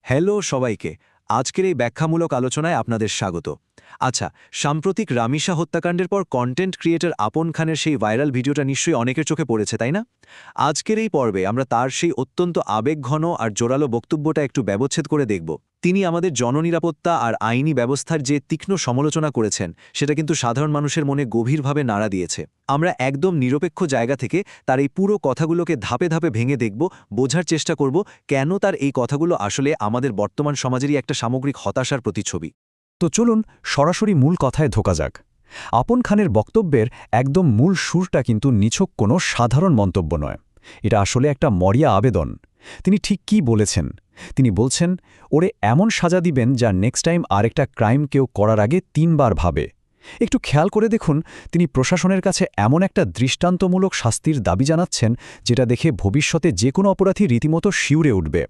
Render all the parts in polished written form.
Hello সবাইকে। আজকের এই ব্যাখ্যামূলক আলোচনায় আপনাদের স্বাগত। আচ্ছা, সাম্প্রতিক রামিসা হত্যাকাণ্ডের পর কন্টেন্ট ক্রিয়েটর আপন খানের সেই ভাইরাল ভিডিওটা নিশ্চয়ই অনেকের চোখে পড়েছে, তাই না? আজকের এই পর্বে আমরা তার সেই অত্যন্ত আবেগঘন আর জোরালো বক্তব্যটা একটু ব্যবচ্ছেদ করে দেখব। তিনি আমাদের জননিরাপত্তা আর আইনি ব্যবস্থার যে তীক্ষ্ণ সমালোচনা করেছেন, সেটা কিন্তু সাধারণ মানুষের মনে গভীরভাবে নাড়া দিয়েছে। আমরা একদম নিরপেক্ষ জায়গা থেকে তার এই পুরো কথাগুলোকে ধাপে ধাপে ভেঙে দেখব, বোঝার চেষ্টা করব কেন তার এই কথাগুলো আসলে আমাদের বর্তমান সমাজেরই একটা সামগ্রিক হতাশার প্রতিচ্ছবি। তো চলুন সরাসরি মূল কথায় ঢোকা যাক। আপন খানের বক্তব্যের একদম মূল সুরটা কিন্তু নিছক কোনো সাধারণ মন্তব্য নয়। এটা আসলে একটা মরিয়া আবেদন। তিনি ঠিক কী বলেছেন? তিনি বলছেন, ওরে এমন সাজা দিবেন যা নেক্সট টাইম আরেকটা ক্রাইম কেউ করার আগে ৩ বার ভাবে। একটু খেয়াল করে দেখুন, তিনি প্রশাসনের কাছে এমন একটা দৃষ্টান্তমূলক শাস্তির দাবি জানাচ্ছেন, যেটা দেখে ভবিষ্যতে যে কোনো অপরাধী রীতিমতো শিউরে উঠবে।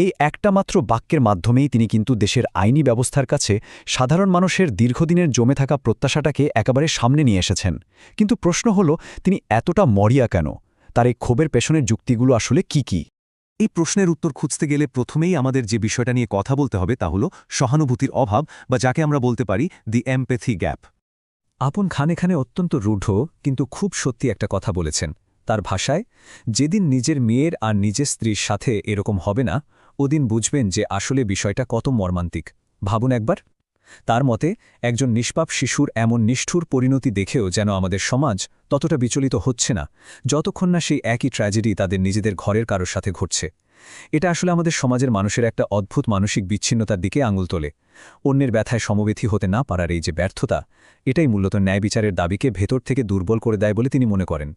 এই একটা মাত্র বাক্যের মাধ্যমেই তিনি কিন্তু দেশের আইনি ব্যবস্থার কাছে সাধারণ মানুষের দীর্ঘদিনের জমে থাকা প্রত্যাশাটাকে একেবারে সামনে নিয়ে এসেছেন। কিন্তু প্রশ্ন হল, তিনি এতটা মরিয়া কেন? তার এই ক্ষোভের পেছনের যুক্তিগুলো আসলে কি? এই প্রশ্নের উত্তর খুঁজতে গেলে প্রথমেই আমাদের যে বিষয়টা নিয়ে কথা বলতে হবে তা হল সহানুভূতির অভাব, বা যাকে আমরা বলতে পারি দি এমপ্যাথি গ্যাপ। আপন খান এখানে অত্যন্ত রূঢ় কিন্তু খুব সত্যি একটা কথা বলেছেন। তার ভাষায়, যেদিন নিজের মেয়ের আর নিজের স্ত্রীর সাথে এরকম হবে না, ওদিন বুঝবেন যে আসলে বিষয়টা কত মর্মান্তিক। ভাবুন একবার। তার মতে, একজন নিষ্পাপ শিশুর এমন নিষ্ঠুর পরিণতি দেখেও যেন আমাদের সমাজ ততটা বিচলিত হচ্ছে না, যতক্ষণ না সেই একই ট্র্যাজেডি তাদের নিজেদের ঘরের কারোর সাথে ঘটছে। এটা আসলে আমাদের সমাজের মানুষের একটা অদ্ভুত মানসিক বিচ্ছিন্নতার দিকে আঙুল তোলে। অন্যের ব্যথায় সমবেথী হতে না পারার এই যে ব্যর্থতা, এটাই মূলত ন্যায় বিচারের দাবিকে ভেতর থেকে দুর্বল করে দেয় বলে তিনি মনে করেন।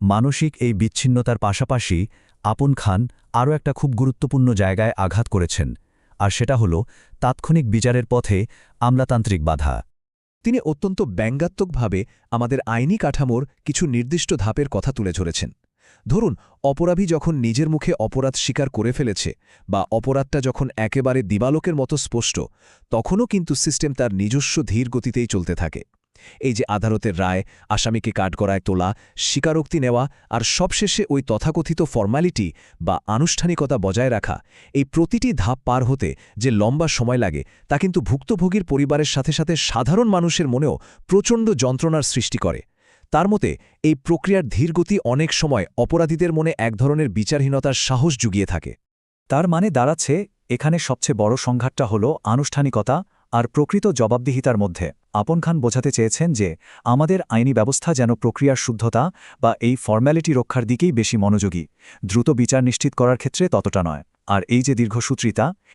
মানসিক এই বিচ্ছিন্নতার পাশাপাশি আপন খান আরও একটা খুব গুরুত্বপূর্ণ জায়গায় আঘাত করেছেন, আর সেটা হল তাৎক্ষণিক বিচারের পথে আমলাতান্ত্রিক বাধা। তিনি অত্যন্ত ব্যঙ্গাত্মকভাবে আমাদের আইনি কাঠামোর কিছু নির্দিষ্ট ধাপের কথা তুলে ধরেছেন। ধরুন, অপরাধী যখন নিজের মুখে অপরাধ স্বীকার করে ফেলেছে, বা অপরাধটা যখন একেবারে দিবালোকের মতো স্পষ্ট, তখনও কিন্তু সিস্টেম তার নিজস্ব ধীর গতিতেই চলতে থাকে। এই যে আদালতের রায়, আসামিকে কাঠগড়ায় তোলা, স্বীকারোক্তি নেওয়া, আর সবশেষে ওই তথাকথিত ফর্ম্যালিটি বা আনুষ্ঠানিকতা বজায় রাখা, এই প্রতিটি ধাপ পার হতে যে লম্বা সময় লাগে, তা কিন্তু ভুক্তভোগীর পরিবারের সাথে সাথে সাধারণ মানুষের মনেও প্রচণ্ড যন্ত্রণার সৃষ্টি করে। তার মতে, এই প্রক্রিয়ার ধীরগতি অনেক সময় অপরাধীদের মনে এক ধরনের বিচারহীনতার সাহস জুগিয়ে থাকে। তার মানে দাঁড়াচ্ছে, এখানে সবচেয়ে বড় সংঘাতটা হল আনুষ্ঠানিকতা আর প্রকৃত জবাবদিহিতার মধ্যে। আপন খান বোঝাতে চেয়েছেন যে আমাদের আইনি ব্যবস্থা যেন প্রক্রিয়ার শুদ্ধতা বা এই ফর্ম্যালিটি রক্ষার দিকেই বেশি মনোযোগী, দ্রুত বিচার নিশ্চিত করার ক্ষেত্রে ততটা নয়। আর এই যে দীর্ঘসূত্রিতা,